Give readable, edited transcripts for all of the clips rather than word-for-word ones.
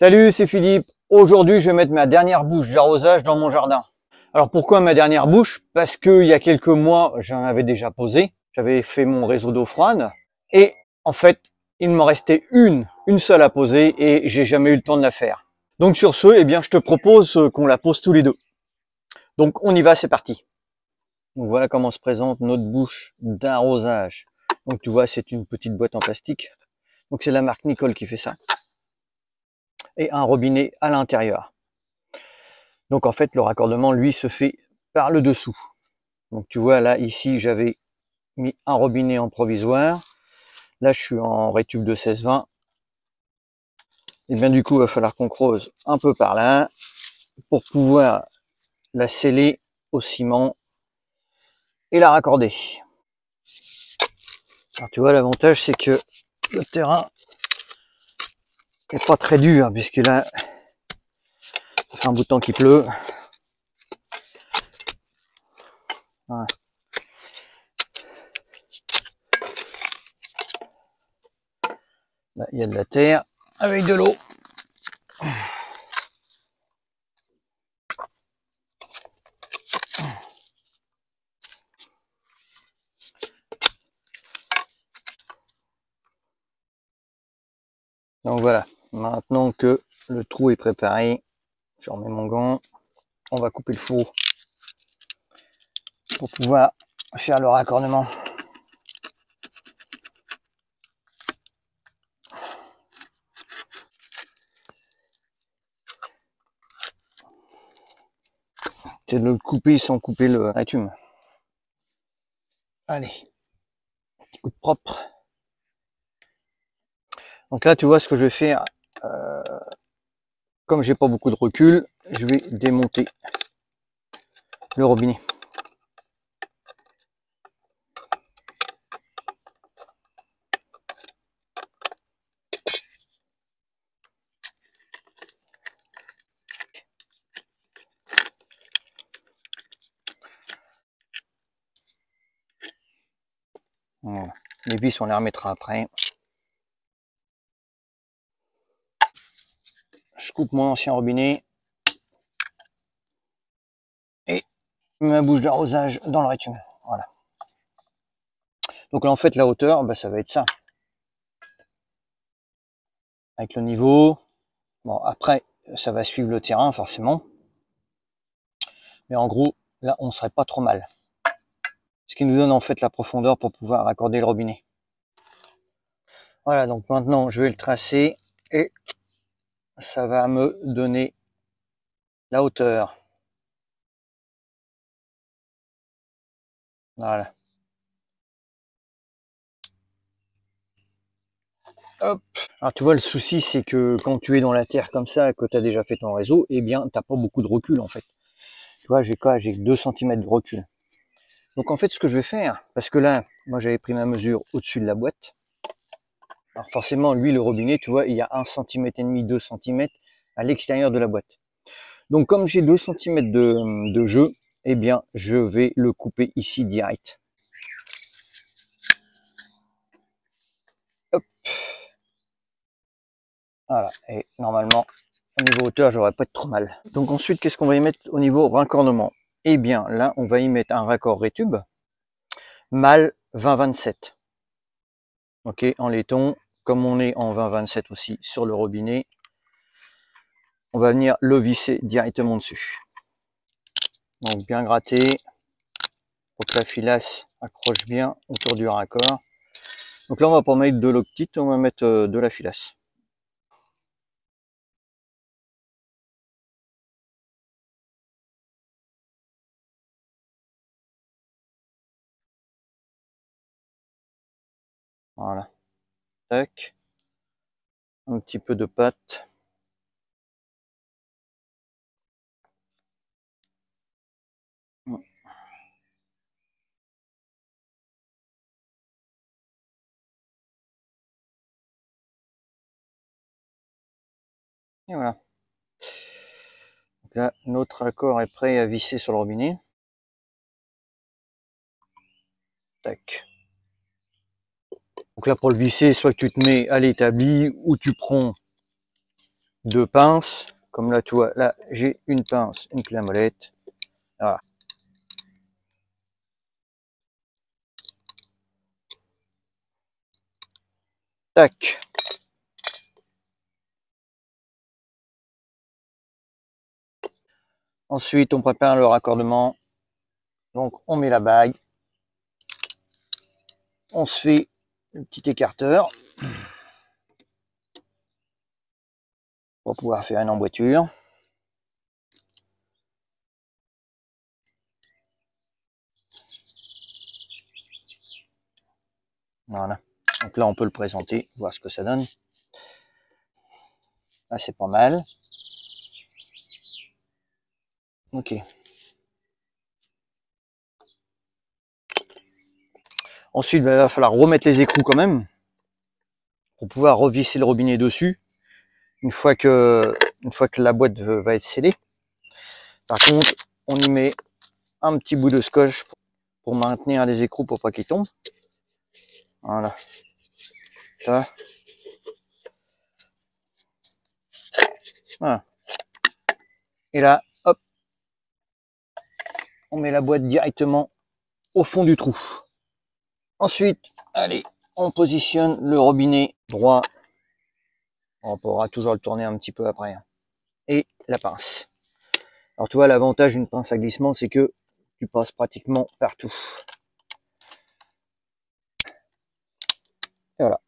Salut, c'est Philippe. Aujourd'hui, je vais mettre ma dernière bouche d'arrosage dans mon jardin. Alors pourquoi ma dernière bouche? Parce que il y a quelques mois, j'en avais déjà posé. J'avais fait mon réseau d'eau froide. Et en fait, il m'en restait une seule à poser et j'ai jamais eu le temps de la faire. Donc sur ce, eh bien, je te propose qu'on la pose tous les deux. Donc on y va, c'est parti. Donc voilà comment se présente notre bouche d'arrosage. Donc tu vois, c'est une petite boîte en plastique. Donc c'est la marque Nicole qui fait ça. Et un robinet à l'intérieur. Donc en fait, le raccordement, lui, se fait par le dessous. Donc tu vois, là, ici, j'avais mis un robinet en provisoire. Là, je suis en rétube de 16-20. Et bien du coup, il va falloir qu'on creuse un peu par là pour pouvoir la sceller au ciment et la raccorder. Alors tu vois, l'avantage, c'est que le terrain n'est pas très dur, puisque là, ça fait un bout de temps qu'il pleut. Voilà. Là, il y a de la terre avec de l'eau. Donc voilà, maintenant que le trou est préparé, je remets mon gant, on va couper le four pour pouvoir faire le raccordement. C'est de le couper sans couper le bitume. Allez, petit coup de propre. Donc là, tu vois ce que je vais faire. Comme j'ai pas beaucoup de recul, je vais démonter le robinet. Voilà. Les vis, on les remettra après. Je coupe mon ancien robinet et ma bouche d'arrosage dans le rétume. Voilà. Donc là, en fait, la hauteur, bah, ça va être ça. Avec le niveau. Bon, après, ça va suivre le terrain, forcément. Mais en gros, là, on serait pas trop mal. Ce qui nous donne en fait la profondeur pour pouvoir raccorder le robinet. Voilà, donc maintenant, je vais le tracer et ça va me donner la hauteur. Voilà. Hop. Alors tu vois, le souci, c'est que quand tu es dans la terre comme ça, que tu as déjà fait ton réseau, eh bien, t'as pas beaucoup de recul en fait. Tu vois, j'ai quoi? J'ai 2 cm de recul. Donc en fait, ce que je vais faire, parce que là, moi j'avais pris ma mesure au-dessus de la boîte. Alors forcément, lui, le robinet, tu vois, il y a 1,5 cm, 2 cm à l'extérieur de la boîte. Donc comme j'ai 2 cm de jeu, eh bien, je vais le couper ici direct. Hop. Voilà, et normalement, au niveau hauteur, j'aurais pas de trop mal. Donc ensuite, qu'est-ce qu'on va y mettre au niveau raccordement? Eh bien, là, on va y mettre un raccord rétube mâle 20-27. Ok, en laiton, comme on est en 20-27 aussi sur le robinet, on va venir le visser directement dessus. Donc bien gratter pour que la filasse accroche bien autour du raccord. Donc là, on va pas mettre de l'octite, on va mettre de la filasse. Voilà. Tac. Un petit peu de pâte. Et voilà. Donc là, notre raccord est prêt à visser sur le robinet. Tac. Donc là, pour le visser, soit que tu te mets à l'établi ou tu prends 2 pinces. Comme là, tu vois, là, j'ai une pince, une clé à molette. Voilà. Tac. Ensuite, on prépare le raccordement. Donc, on met la bague. On se fait un petit écarteur pour pouvoir faire une emboîture. Voilà. Donc là, on peut le présenter, voir ce que ça donne. Là, c'est pas mal. Ok. Ensuite, il va falloir remettre les écrous quand même pour pouvoir revisser le robinet dessus une fois que la boîte va être scellée. Par contre, on y met un petit bout de scotch pour maintenir les écrous pour pas qu'ils tombent. Voilà. Ça. Voilà. Et là, hop, on met la boîte directement au fond du trou. Ensuite, allez, on positionne le robinet droit. On pourra toujours le tourner un petit peu après. Et la pince. Alors tu vois, l'avantage d'une pince à glissement, c'est que tu passes pratiquement partout. Et voilà,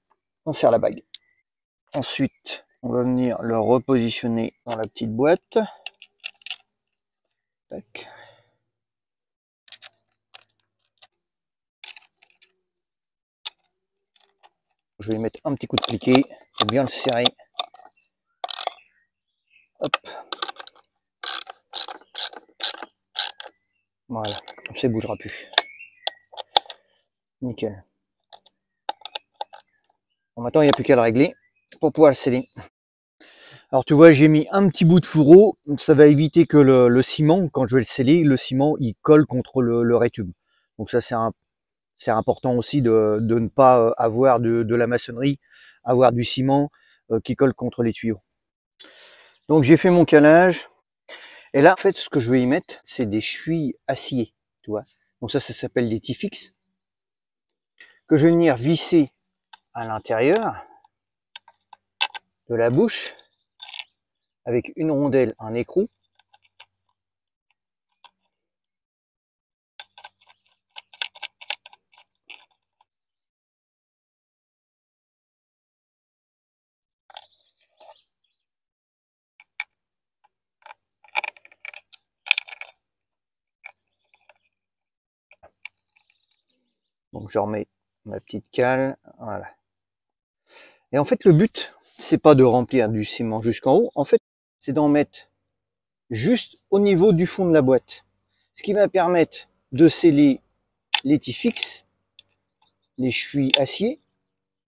on serre la bague. Ensuite, on va venir le repositionner dans la petite boîte. Tac. Je vais mettre un petit coup de cliquet pour bien le serrer. Hop. Voilà, comme ça il ne bougera plus. Nickel. Bon, maintenant il n'y a plus qu'à le régler pour pouvoir le sceller. Alors tu vois, j'ai mis un petit bout de fourreau, ça va éviter que le ciment, quand je vais le sceller, le ciment il colle contre le rétube. Donc ça c'est important aussi de ne pas avoir de la maçonnerie, avoir du ciment qui colle contre les tuyaux. Donc j'ai fait mon calage, et là en fait ce que je vais y mettre, c'est des chevilles acier, tu vois. Donc ça s'appelle des T-fix, que je vais venir visser à l'intérieur de la bouche avec une rondelle, un écrou. Donc je remets ma petite cale, voilà. Et en fait le but, c'est pas de remplir du ciment jusqu'en haut, en fait c'est d'en mettre juste au niveau du fond de la boîte. Ce qui va permettre de sceller les T-fix, les chevilles acier,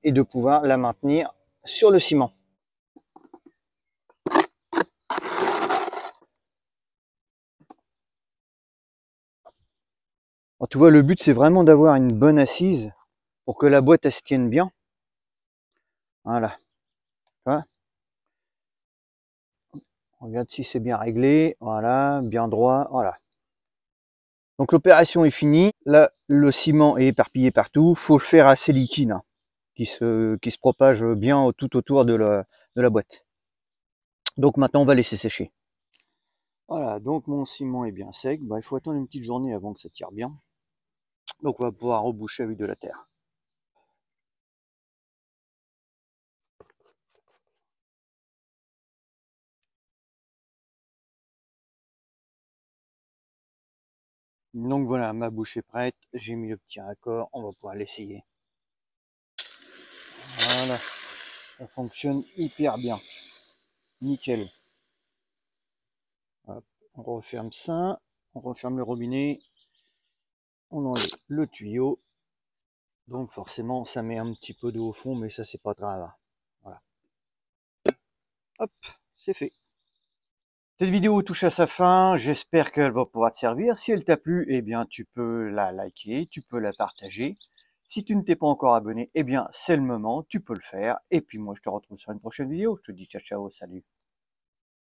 et de pouvoir la maintenir sur le ciment. Alors, tu vois, le but c'est vraiment d'avoir une bonne assise pour que la boîte elle se tienne bien. Voilà. Voilà. On regarde si c'est bien réglé. Voilà, bien droit. Voilà. Donc l'opération est finie. Là, le ciment est éparpillé partout. Faut le faire assez liquide, hein, qui se propage bien tout autour de la boîte. Donc maintenant, on va laisser sécher. Voilà, donc mon ciment est bien sec. Bah, il faut attendre une petite journée avant que ça tire bien. Donc on va pouvoir reboucher avec de la terre. Donc voilà, ma bouche est prête. J'ai mis le petit raccord. On va pouvoir l'essayer. Voilà, ça fonctionne hyper bien. Nickel. Hop, on referme ça. On referme le robinet. On enlève le tuyau. Donc forcément, ça met un petit peu d'eau au fond, mais ça, c'est pas grave. Voilà. Hop, c'est fait. Cette vidéo touche à sa fin, j'espère qu'elle va pouvoir te servir. Si elle t'a plu, eh bien tu peux la liker, tu peux la partager. Si tu ne t'es pas encore abonné, eh bien c'est le moment, tu peux le faire. Et puis moi je te retrouve sur une prochaine vidéo. Je te dis ciao ciao, salut.